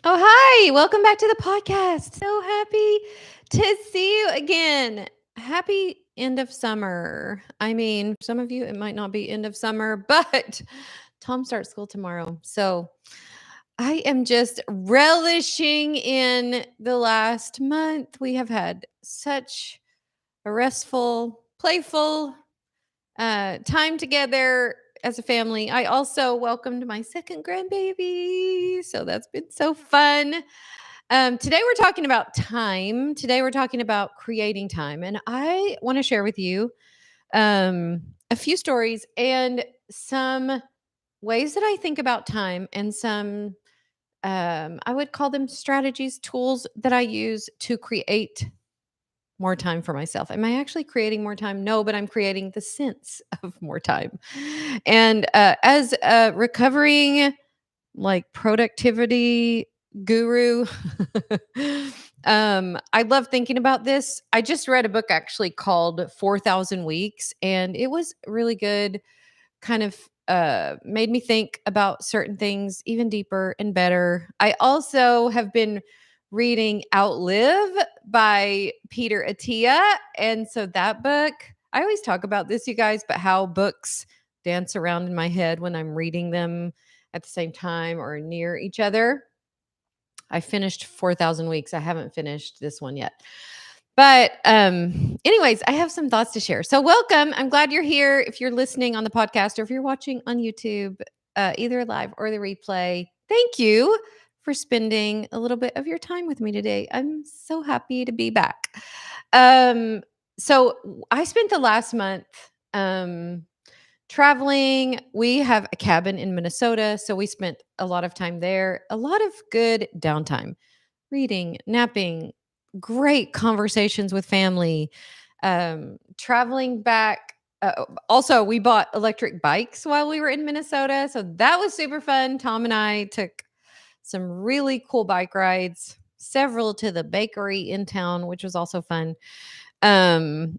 Oh, hi. Welcome back to the podcast. So happy to see you again. Happy end of summer. I mean, for some of you, it might not be end of summer, but Tom starts school tomorrow. So I am just relishing in the last month. We have had such a restful, playful time together as a family. I also welcomed my second grandbaby. So that's been so fun. Today we're talking about time. Today we're talking about creating time. And I want to share with you a few stories and some ways that I think about time and some, I would call them strategies, tools that I use to create more time for myself. Am I actually creating more time? No, but I'm creating the sense of more time. And as a recovering productivity guru, I love thinking about this. I just read a book actually called 4,000 Weeks, and it was really good. Kind of made me think about certain things even deeper and better. I also have been reading Outlive by Peter Attia. And so that book, I always talk about this, you guys, but how books dance around in my head when I'm reading them at the same time or near each other. I finished 4,000 Weeks. I haven't finished this one yet. But anyways, I have some thoughts to share. So welcome. I'm glad you're here. If you're listening on the podcast or if you're watching on YouTube, either live or the replay, thank you for spending a little bit of your time with me today. I'm so happy to be back. So I spent the last month traveling. We have a cabin in Minnesota, so we spent a lot of time there. A lot of good downtime, reading, napping, great conversations with family, traveling back. Also, we bought electric bikes while we were in Minnesota. So that was super fun. Tom and I took some really cool bike rides, several to the bakery in town, which was also fun. And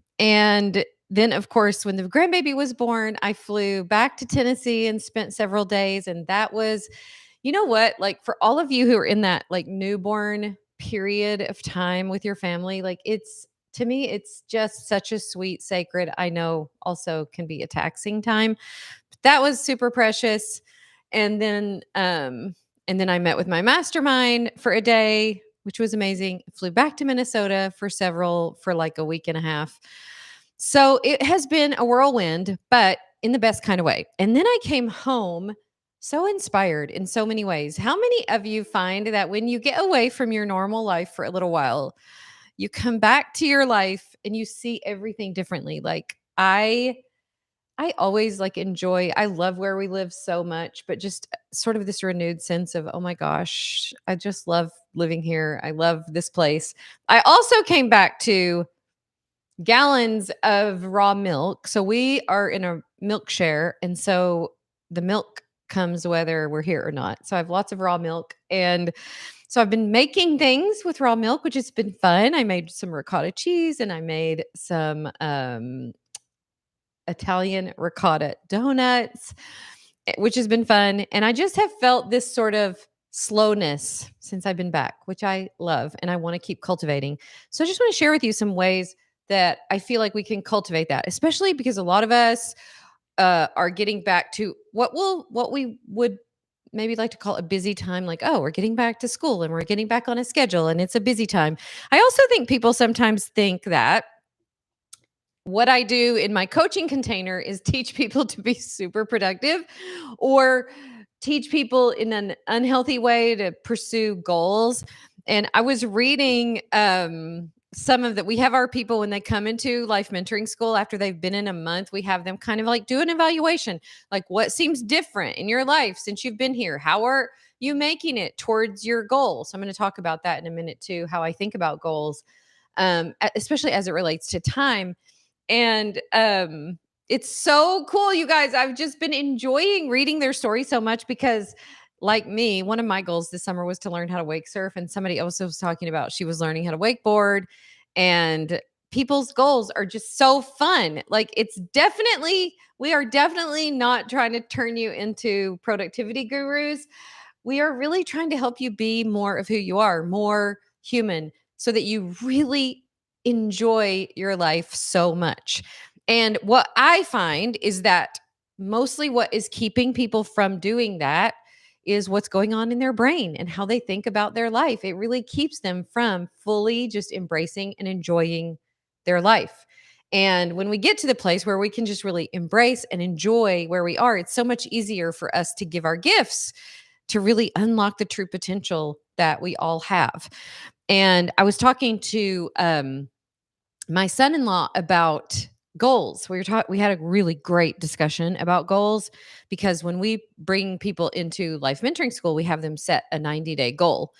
then, of course, when the grandbaby was born, I flew back to Tennessee and spent several days. And that was, you know what, like for all of you who are in that like newborn period of time with your family, like it's to me, it's just such a sweet, sacred, I know also can be a taxing time. But that was super precious. And then, I met with my mastermind for a day, which was amazing. Flew back to Minnesota for like a week and a half. So it has been a whirlwind, but in the best kind of way. And then I came home so inspired in so many ways. How many of you find that when you get away from your normal life for a little while, you come back to your life and you see everything differently? Like I always like enjoy, I love where we live so much, but just sort of this renewed sense of, oh my gosh, I just love living here. I love this place. I also came back to gallons of raw milk. So we are in a milk share. And so the milk comes whether we're here or not. So I have lots of raw milk. And so I've been making things with raw milk, which has been fun. I made some ricotta cheese and I made some Italian ricotta donuts, which has been fun. And I just have felt this sort of slowness since I've been back, which I love and I want to keep cultivating. So I just want to share with you some ways that I feel like we can cultivate that, especially because a lot of us are getting back to what we would maybe like to call a busy time. Like, oh, we're getting back to school and we're getting back on a schedule and it's a busy time. I also think people sometimes think that what I do in my coaching container is teach people to be super productive or teach people in an unhealthy way to pursue goals. And I was reading some of that. We have our people when they come into life mentoring school after they've been in a month, we have them kind of like do an evaluation, like what seems different in your life since you've been here? How are you making it towards your goals? So I'm going to talk about that in a minute too, how I think about goals, especially as it relates to time. And it's so cool, you guys. I've just been enjoying reading their story so much because, like me, one of my goals this summer was to learn how to wake surf. And somebody else was talking about she was learning how to wakeboard. And people's goals are just so fun. Like, we are definitely not trying to turn you into productivity gurus. We are really trying to help you be more of who you are, more human, so that you really enjoy your life so much. And what I find is that mostly what is keeping people from doing that is what's going on in their brain and how they think about their life. It really keeps them from fully just embracing and enjoying their life. And when we get to the place where we can just really embrace and enjoy where we are, it's so much easier for us to give our gifts to really unlock the true potential that we all have. And I was talking to my son-in-law about goals. We had a really great discussion about goals because when we bring people into life mentoring school, we have them set a 90-day goal.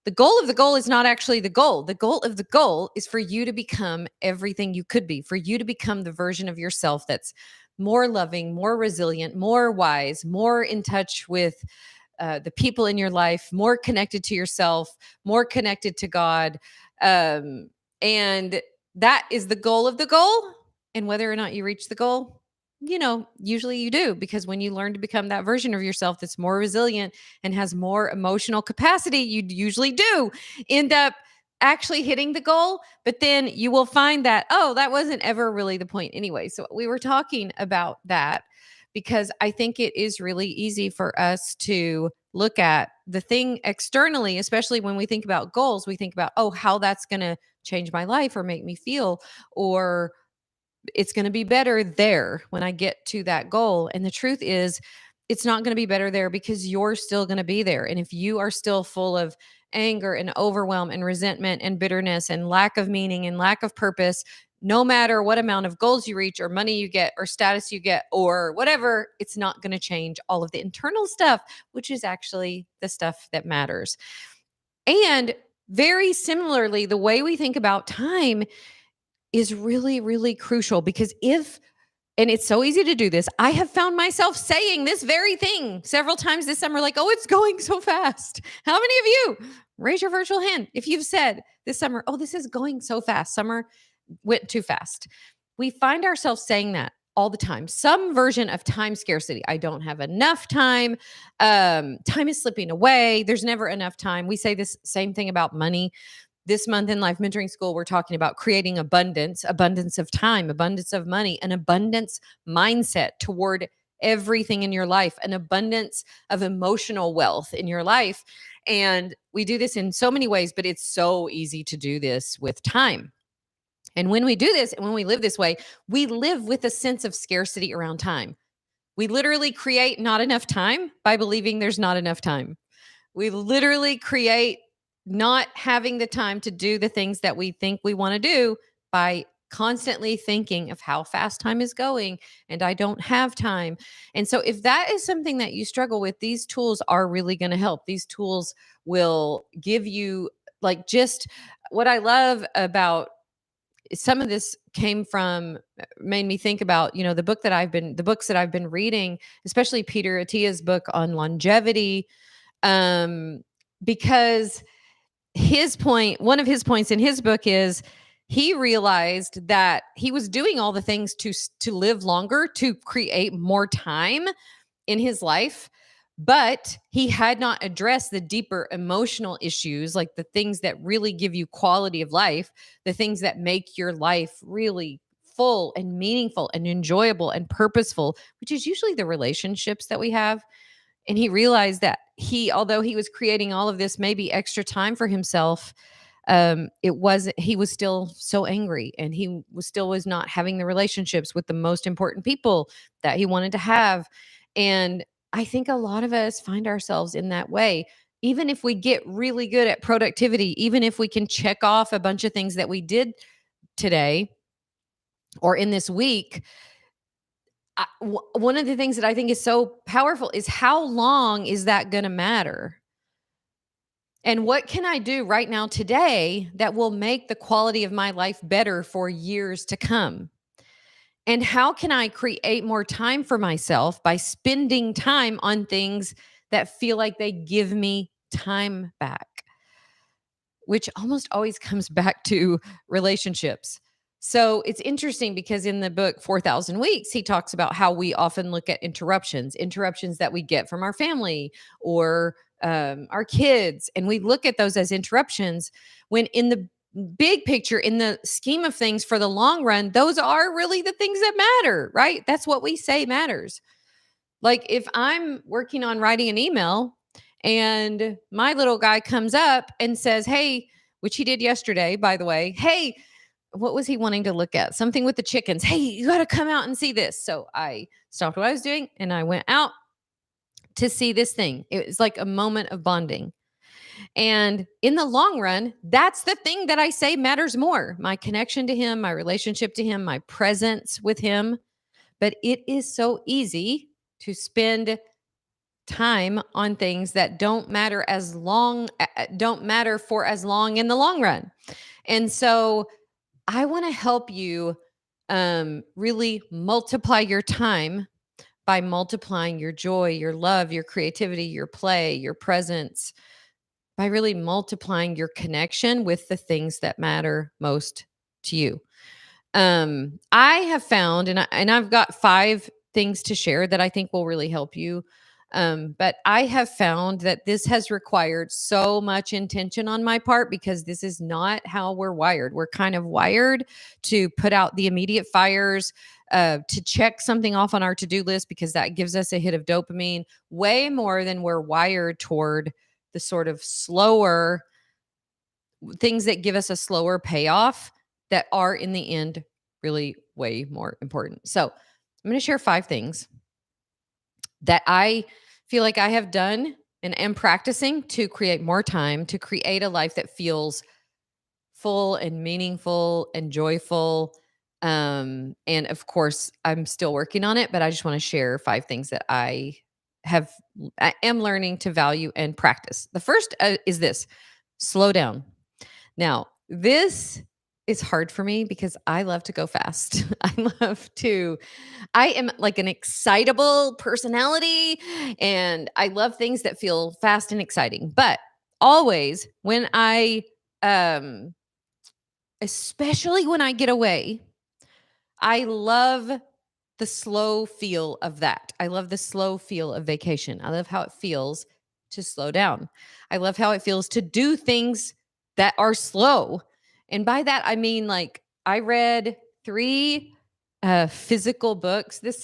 The goal of the goal is not actually the goal. The goal of the goal is for you to become everything you could be, for you to become the version of yourself that's more loving, more resilient, more wise, more in touch with the people in your life, more connected to yourself, more connected to God. And that is the goal of the goal. And whether or not you reach the goal, usually you do, because when you learn to become that version of yourself that's more resilient and has more emotional capacity, you usually do end up actually hitting the goal. But then you will find that, oh, that wasn't ever really the point anyway. So we were talking about that because I think it is really easy for us to look at the thing externally, especially when we think about goals. We think about, oh, how that's going to change my life or make me feel, or it's going to be better there when I get to that goal. And the truth is, it's not going to be better there because you're still going to be there. And if you are still full of anger and overwhelm and resentment and bitterness and lack of meaning and lack of purpose, no matter what amount of goals you reach or money you get or status you get or whatever, it's not going to change all of the internal stuff, which is actually the stuff that matters. And very similarly, the way we think about time is really, really crucial because and it's so easy to do this. I have found myself saying this very thing several times this summer, like, oh, it's going so fast. How many of you, raise your virtual hand, if you've said this summer, oh, this is going so fast. Summer went too fast. We find ourselves saying that all the time. Some version of time scarcity. I don't have enough time. Time is slipping away. There's never enough time. We say this same thing about money. This month in Life Mentoring School, we're talking about creating abundance of time, abundance of money, an abundance mindset toward everything in your life, an abundance of emotional wealth in your life. And we do this in so many ways, but it's so easy to do this with time. And when we do this and when we live this way, we live with a sense of scarcity around time. We literally create not enough time by believing there's not enough time. We literally create not having the time to do the things that we think we want to do by constantly thinking of how fast time is going and I don't have time. And so if that is something that you struggle with, these tools are really going to help. These tools will give you, like, just what I love about some of this made me think about, the books that I've been reading, especially Peter Attia's book on longevity, because one of his points in his book is he realized that he was doing all the things to live longer, to create more time in his life, but he had not addressed the deeper emotional issues, like the things that really give you quality of life, the things that make your life really full and meaningful and enjoyable and purposeful, which is usually the relationships that we have. And he realized that although he was creating all of this maybe extra time for himself, he was still so angry, and he was not having the relationships with the most important people that he wanted to have. And I think a lot of us find ourselves in that way. Even if we get really good at productivity, even if we can check off a bunch of things that we did today or in this week, one of the things that I think is so powerful is how long is that going to matter? And what can I do right now today that will make the quality of my life better for years to come? And how can I create more time for myself by spending time on things that feel like they give me time back? Which almost always comes back to relationships. So it's interesting because in the book 4,000 Weeks, he talks about how we often look at interruptions that we get from our family or our kids, and we look at those as interruptions, when in the big picture, in the scheme of things, for the long run, those are really the things that matter, right? That's what we say matters. Like if I'm working on writing an email and my little guy comes up and says, "Hey," which he did yesterday, by the way, "Hey," what was he wanting to look at? Something with the chickens. "Hey, you got to come out and see this." So I stopped what I was doing and I went out to see this thing. It was like a moment of bonding. And in the long run, that's the thing that I say matters more: my connection to him, my relationship to him, my presence with him. But it is so easy to spend time on things that don't matter as long, don't matter for as long in the long run. And so I want to help you really multiply your time by multiplying your joy, your love, your creativity, your play, your presence, by really multiplying your connection with the things that matter most to you. I have found, and I've got 5 things to share that I think will really help you. But I have found that this has required so much intention on my part, because this is not how we're wired. We're kind of wired to put out the immediate fires, to check something off on our to-do list because that gives us a hit of dopamine, way more than we're wired toward the sort of slower things that give us a slower payoff, that are in the end really way more important. So I'm going to share 5 things that I feel like I have done and am practicing to create more time, to create a life that feels full and meaningful and joyful. And of course, I'm still working on it, but I just want to share 5 things that have, I am learning to value and practice. The first is this: slow down. Now, this is hard for me because I love to go fast. I am like an excitable personality, and I love things that feel fast and exciting. But always when um, especially when I get away, I love the slow feel of that. I love the slow feel of vacation. I love how it feels to slow down. I love how it feels to do things that are slow. And by that, I mean, like, I read 3 physical books this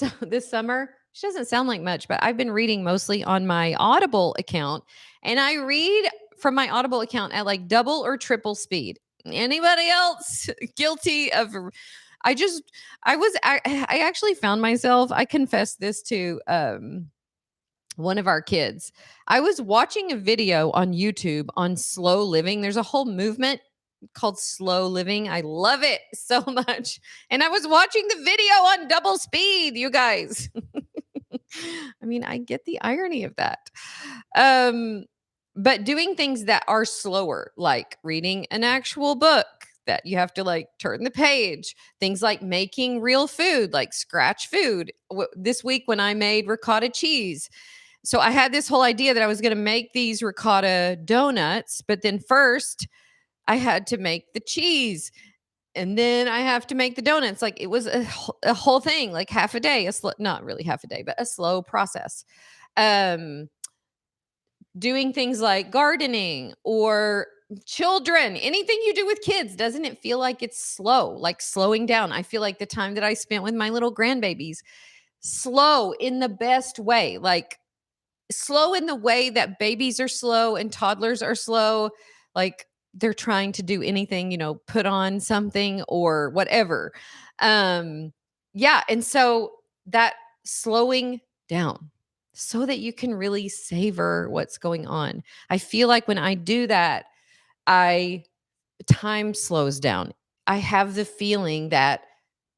summer, which doesn't sound like much, but I've been reading mostly on my Audible account. And I read from my Audible account at like double or triple speed. Anybody else guilty of? I just I actually found myself, I confessed this to one of our kids. I was watching a video on YouTube on slow living. There's a whole movement called slow living. I love it so much. And I was watching the video on double speed, you guys. I mean, I get the irony of that. Um, but doing things that are slower, like reading an actual book that you have to like turn the page, things like making real food, like scratch food. This week when I made ricotta cheese, so I had this whole idea that I was going to make these ricotta donuts, but then first I had to make the cheese, and then I have to make the donuts. Like it was a whole thing, like half a day, not really half a day, but a slow process. Um, Doing things like gardening or children, anything you do with kids, doesn't it feel like it's slow, like slowing down? I feel like the time that I spent with my little grandbabies, slow in the best way, like slow in the way that babies are slow and toddlers are slow. Like they're trying to do anything, put on something or whatever. Yeah. And so that slowing down so that you can really savor what's going on. I feel like when I do that, I time slows down. I have the feeling that,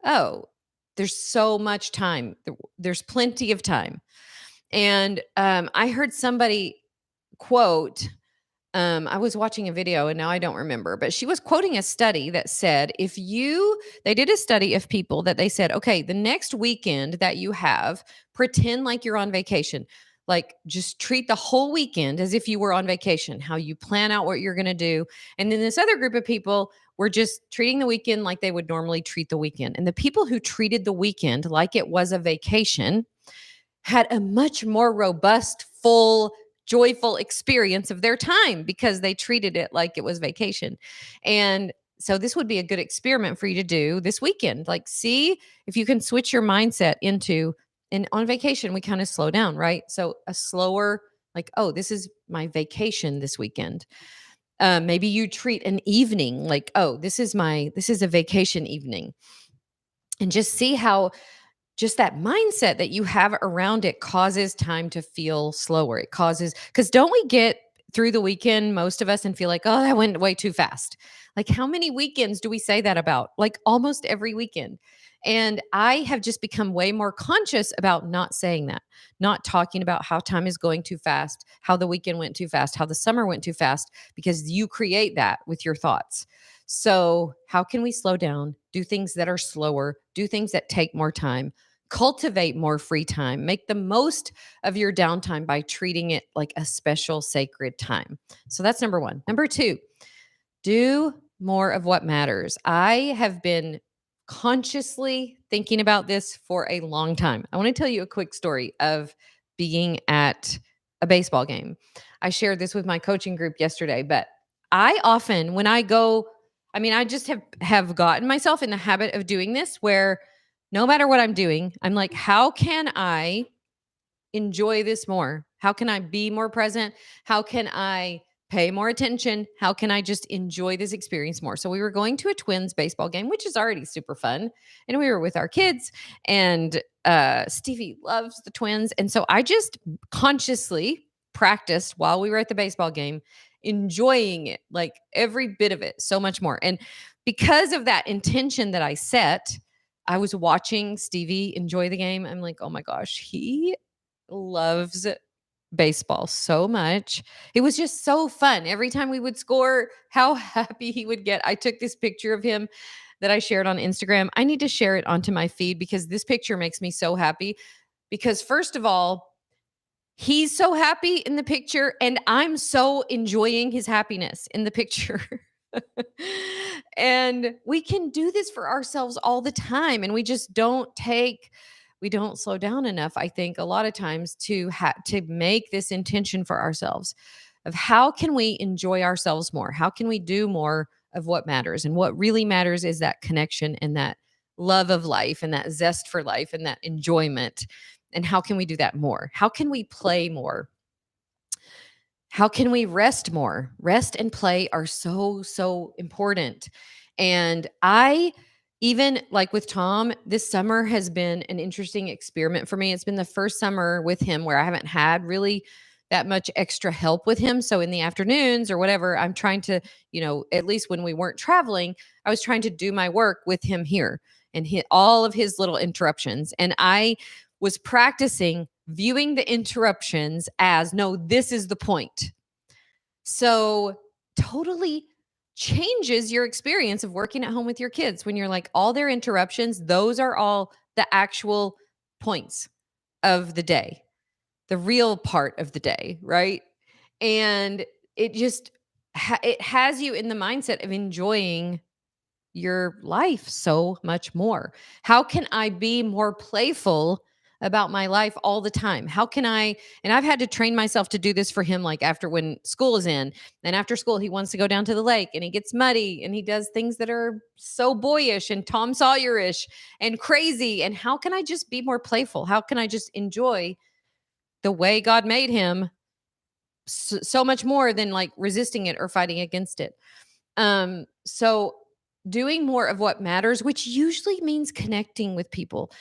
oh, there's so much time. There's plenty of time. And I heard somebody quote, I was watching a video and now I don't remember, but she was quoting a study that said, they did a study of people that they said, okay, the next weekend that you have, pretend like you're on vacation. Like just treat the whole weekend as if you were on vacation, how you plan out what you're going to do. And then this other group of people were just treating the weekend like they would normally treat the weekend. And the people who treated the weekend like it was a vacation had a much more robust, full, joyful experience of their time because they treated it like it was vacation. And so this would be a good experiment for you to do this weekend. Like, see if you can switch your mindset into, and on vacation, we kind of slow down, right? So a slower, like, oh, this is my vacation this weekend. Maybe you treat an evening like, oh, this is a vacation evening, and just see how just that mindset that you have around it causes time to feel slower. It causes, because don't we get through the weekend, most of us, and feel like, oh, that went way too fast. Like, how many weekends do we say that about? Like, almost every weekend. And I have just become way more conscious about not saying that, not talking about how time is going too fast, how the weekend went too fast, how the summer went too fast, because you create that with your thoughts. So, how can we slow down, do things that are slower, do things that take more time? Cultivate more free time. Make the most of your downtime by treating it like a special sacred time. So that's number one. Number two, do more of what matters. I have been consciously thinking about this for a long time. I want to tell you a quick story of being at a baseball game. I shared this with my coaching group yesterday, but I often, when I go, I mean, I just have gotten myself in the habit of doing this where no matter what I'm doing, I'm like, how can I enjoy this more? How can I be more present? How can I pay more attention? How can I just enjoy this experience more? So we were going to a Twins baseball game, which is already super fun. And we were with our kids, and Stevie loves the Twins. And so I just consciously practiced while we were at the baseball game, enjoying it, like every bit of it, so much more. And because of that intention that I set, I was watching Stevie enjoy the game. I'm like, oh my gosh, he loves baseball so much. It was just so fun. Every time we would score, how happy he would get. I took this picture of him that I shared on Instagram. I need to share it onto my feed because this picture makes me so happy. Because, first of all, he's so happy in the picture, and I'm so enjoying his happiness in the picture. And we can do this for ourselves all the time, and we don't slow down enough, I think, a lot of times to make this intention for ourselves of how can we enjoy ourselves more? How can we do more of what matters? And what really matters is that connection and that love of life and that zest for life and that enjoyment. And how can we do that more? How can we play more? How can we rest more? Rest and play are so, so important. And I, even like with Tom, this summer has been an interesting experiment for me. It's been the first summer with him where I haven't had really that much extra help with him. So in the afternoons or whatever, I'm trying to, at least when we weren't traveling, I was trying to do my work with him here and hit all of his little interruptions. And I was practicing viewing the interruptions as, no, this is the point. So totally changes your experience of working at home with your kids when you're like, all their interruptions, those are all the actual points of the day, the real part of the day, right? And it just it has you in the mindset of enjoying your life so much more. How can I be more playful about my life all the time? How can I, and I've had to train myself to do this for him, like after when school is in, and after school, he wants to go down to the lake and he gets muddy and he does things that are so boyish and Tom Sawyer-ish and crazy. And how can I just be more playful? How can I just enjoy the way God made him so much more than like resisting it or fighting against it? So doing more of what matters, which usually means connecting with people.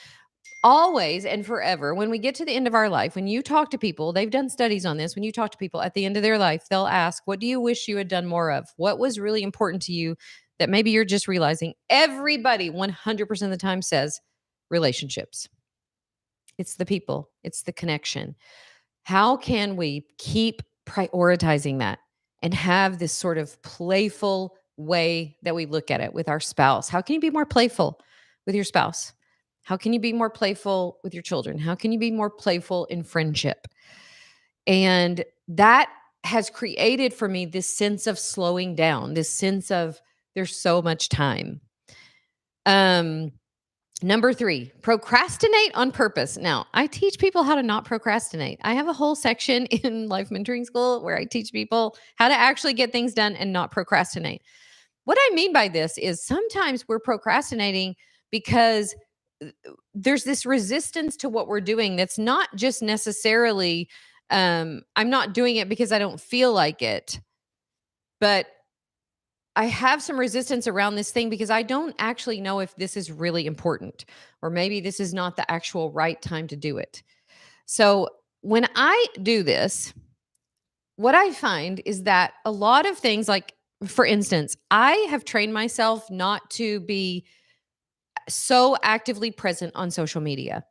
Always and forever, when we get to the end of our life, when you talk to people, they've done studies on this. When you talk to people at the end of their life, they'll ask, what do you wish you had done more of? What was really important to you that maybe you're just realizing? Everybody 100% of the time says relationships. It's the people, it's the connection. How can we keep prioritizing that and have this sort of playful way that we look at it with our spouse? How can you be more playful with your spouse? How can you be more playful with your children? How can you be more playful in friendship? And that has created for me this sense of slowing down, this sense of there's so much time. Um, Number 3, procrastinate on purpose. Now, I teach people how to not procrastinate. I have a whole section in Life Mentoring School where I teach people how to actually get things done and not procrastinate. What I mean by this is sometimes we're procrastinating because there's this resistance to what we're doing that's not just necessarily I'm not doing it because I don't feel like it, but I have some resistance around this thing because I don't actually know if this is really important, or maybe this is not the actual right time to do it. So when I do this, what I find is that a lot of things, like for instance, I have trained myself not to be so actively present on social media.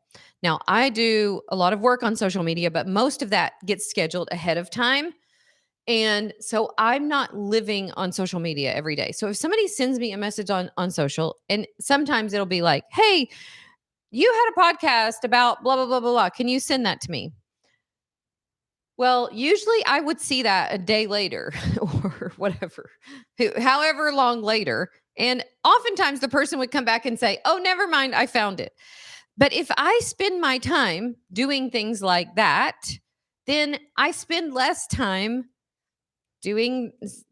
Now, I do a lot of work on social media, but most of that gets scheduled ahead of time. And so I'm not living on social media every day. So if somebody sends me a message on social, and sometimes it'll be like, "Hey, you had a podcast about blah blah blah blah blah. Can you send that to me?" Well, usually I would see that a day later or whatever, however long later. And oftentimes the person would come back and say, "Oh, never mind, I found it." But if I spend my time doing things like that, then I spend less time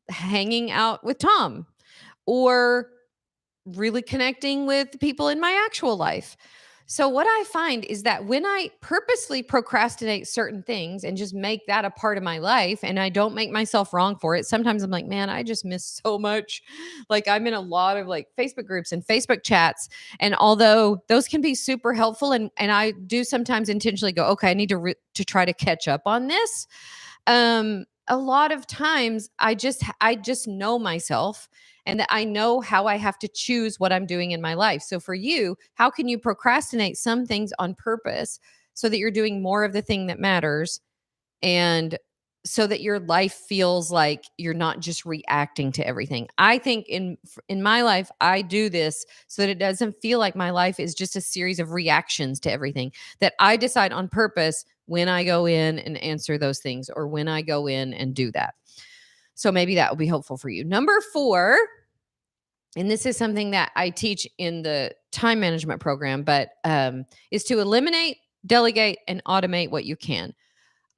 hanging out with Tom, or really connecting with people in my actual life. So what I find is that when I purposely procrastinate certain things and just make that a part of my life, and I don't make myself wrong for it, sometimes I'm like, man, I just miss so much. Like I'm in a lot of like Facebook groups and Facebook chats. And although those can be super helpful, and I do sometimes intentionally go, okay, I need to try to catch up on this. A lot of times I just know myself, and that I know how I have to choose what I'm doing in my life. So for you, how can you procrastinate some things on purpose so that you're doing more of the thing that matters, and so that your life feels like you're not just reacting to everything? I think in my life I do this so that it doesn't feel like my life is just a series of reactions to everything, that I decide on purpose when I go in and answer those things, or when I go in and do that. So maybe that will be helpful for you. Number 4, and this is something that I teach in the time management program, but is to eliminate, delegate, and automate what you can.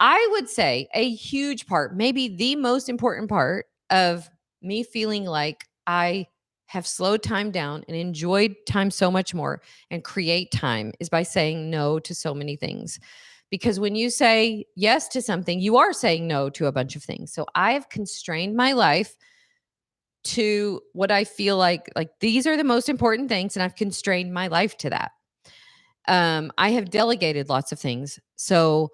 I would say a huge part, maybe the most important part of me feeling like I have slowed time down and enjoyed time so much more and create time, is by saying no to so many things. Because when you say yes to something, you are saying no to a bunch of things. So I have constrained my life to what I feel like these are the most important things, and I've constrained my life to that. I have delegated lots of things. So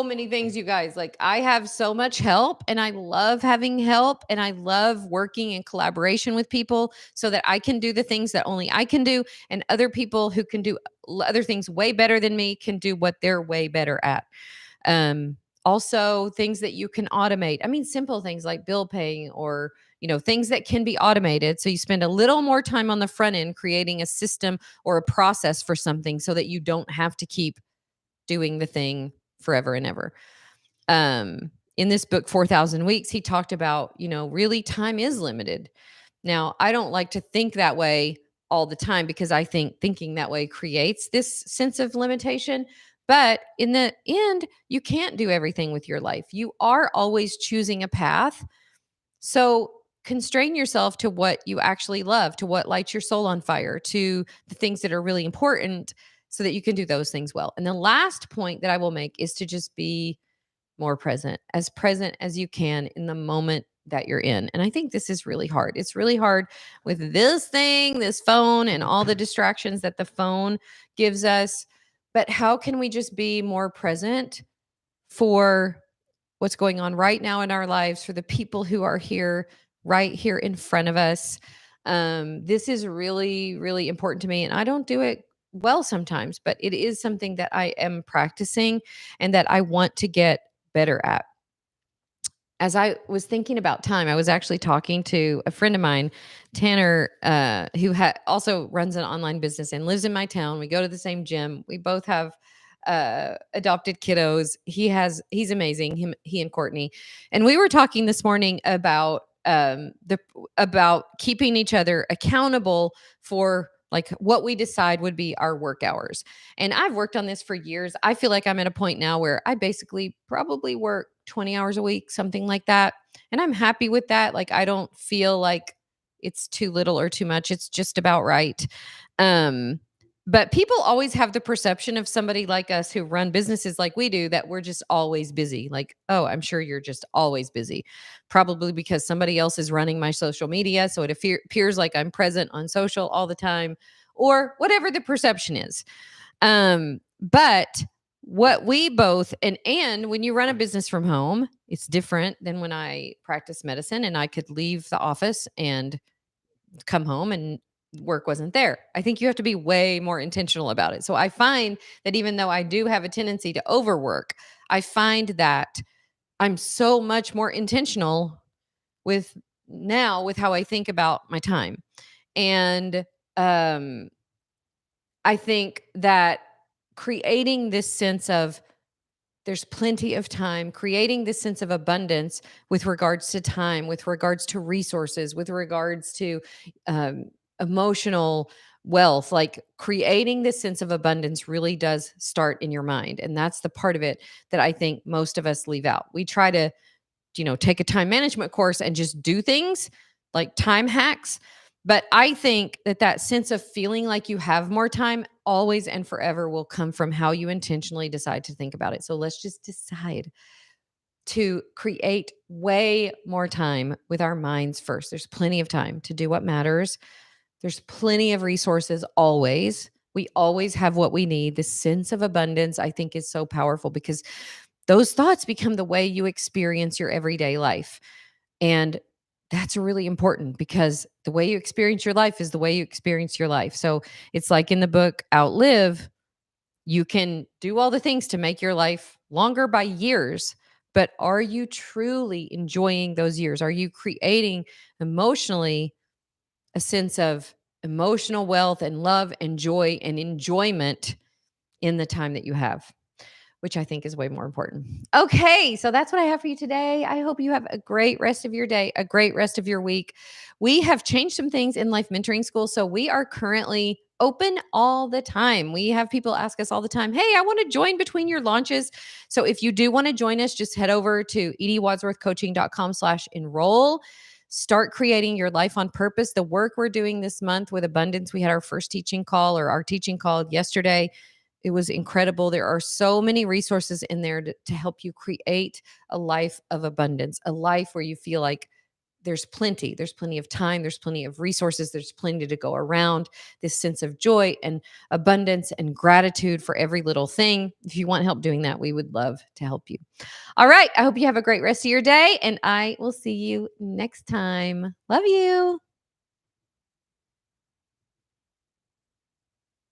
many things, you guys. Like I have so much help, and I love having help, and I love working in collaboration with people so that I can do the things that only I can do, and other people who can do other things way better than me can do what they're way better at. Um, Also things that you can automate. I mean, simple things like bill paying, or things that can be automated. So you spend a little more time on the front end creating a system or a process for something so that you don't have to keep doing the thing forever and ever. In this book, 4,000 Weeks, he talked about, really time is limited. Now, I don't like to think that way all the time, because I think thinking that way creates this sense of limitation. But in the end, you can't do everything with your life. You are always choosing a path. So constrain yourself to what you actually love, to what lights your soul on fire, to the things that are really important, so that you can do those things well. And the last point that I will make is to just be more present as you can in the moment that you're in. And I think this is really hard. It's really hard with this phone, and all the distractions that the phone gives us. But how can we just be more present for what's going on right now in our lives, for the people who are here, right here in front of us? This is really, really important to me. And I don't do it well sometimes, but it is something that I am practicing and that I want to get better at. As I was thinking about time, I was actually talking to a friend of mine, Tanner, who also runs an online business and lives in my town. We go to the same gym. We both have adopted kiddos. He's amazing. He and Courtney, and we were talking this morning about about keeping each other accountable for like what we decide would be our work hours. And I've worked on this for years. I feel like I'm at a point now where I basically probably work 20 hours a week, something like that. And I'm happy with that. Like I don't feel like it's too little or too much. It's just about right. Um but people always have the perception of somebody like us who run businesses like we do that we're just always busy. Like, oh, I'm sure you're just always busy. Probably because somebody else is running my social media. So it appears like I'm present on social all the time or whatever the perception is. But what we both and when you run a business from home, it's different than when I practice medicine and I could leave the office and come home and work wasn't there. I think you have to be way more intentional about it. So I find that even though I do have a tendency to overwork, I find that I'm so much more intentional with with how I think about my time. And um I think that creating this sense of there's plenty of time, creating this sense of abundance with regards to time, with regards to resources, with regards to um, emotional wealth, like creating this sense of abundance really does start in your mind. And that's the part of it that I think most of us leave out. We try to take a time management course and just do things like time hacks. But I think that that sense of feeling like you have more time always and forever will come from how you intentionally decide to think about it. So let's just decide to create way more time with our minds first. There's plenty of time to do what matters. There's plenty of resources always. We always have what we need. This sense of abundance, I think, is so powerful because those thoughts become the way you experience your everyday life. And that's really important because the way you experience your life is the way you experience your life. So it's like in the book Outlive, you can do all the things to make your life longer by years, but are you truly enjoying those years? Are you creating emotionally a sense of emotional wealth and love and joy and enjoyment in the time that you have? Which I think is way more important. Okay, so that's what I have for you today. I hope you have a great rest of your day, a great rest of your week. We have changed some things in Life Mentoring School, so we are currently open all the time. We have people ask us all the time, "Hey, I want to join between your launches." So if you do want to join us, just head over to ediewadsworthcoaching.com/enroll. Start creating your life on purpose. The work we're doing this month with abundance, we had our first teaching call or our teaching call yesterday. It was incredible. There are so many resources in there to help you create a life of abundance, a life where you feel like there's plenty. There's plenty of time. There's plenty of resources. There's plenty to go around. This sense of joy and abundance and gratitude for every little thing. If you want help doing that, we would love to help you. All right. I hope you have a great rest of your day, and I will see you next time. Love you.